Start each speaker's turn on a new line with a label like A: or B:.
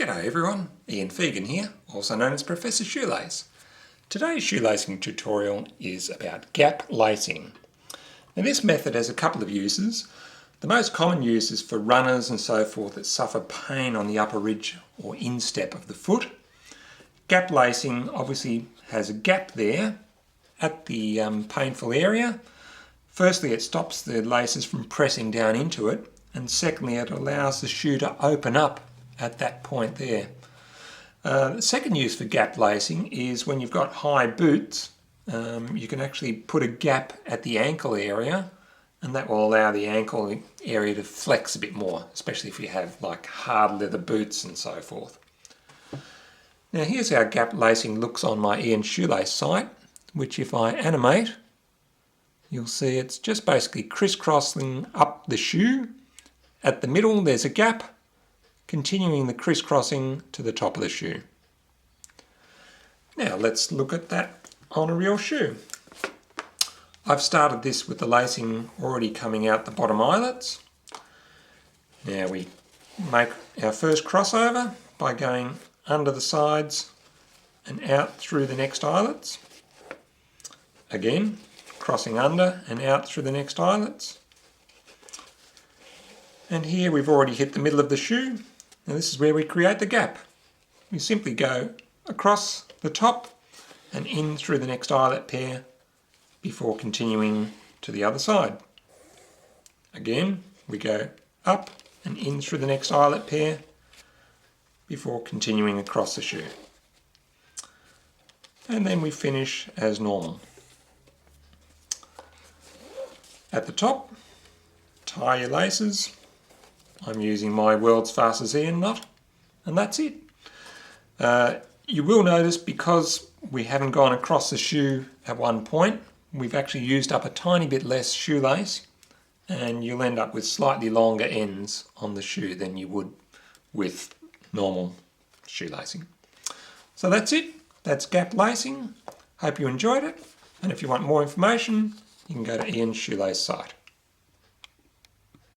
A: G'day everyone, Ian Fegan here, also known as Professor Shoelace. Today's shoelacing tutorial is about gap lacing. Now this method has a couple of uses. The most common use is for runners and so forth that suffer pain on the upper ridge or instep of the foot. Gap lacing obviously has a gap there at the painful area. Firstly, it stops the laces from pressing down into it, and secondly, it allows the shoe to open up at that point there. The second use for gap lacing is when you've got high boots, you can actually put a gap at the ankle area, and that will allow the ankle area to flex a bit more, especially if you have like hard leather boots and so forth. Now here's how gap lacing looks on my Ian Shoelace site, which if I animate, you'll see it's just basically crisscrossing up the shoe. At the middle there's a gap, continuing the crisscrossing to the top of the shoe. Now let's look at that on a real shoe. I've started this with the lacing already coming out the bottom eyelets. Now we make our first crossover by going under the sides and out through the next eyelets. Again, crossing under and out through the next eyelets. And here we've already hit the middle of the shoe. Now this is where we create the gap. We simply go across the top and in through the next eyelet pair before continuing to the other side. Again, we go up and in through the next eyelet pair before continuing across the shoe. And then we finish as normal. At the top, tie your laces. I'm using my World's Fastest Ian knot, and that's it. You will notice, because we haven't gone across the shoe at one point, we've actually used up a tiny bit less shoelace, and you'll end up with slightly longer ends on the shoe than you would with normal shoelacing. So that's it. That's gap lacing. Hope you enjoyed it, and if you want more information, you can go to Ian's Shoelace site.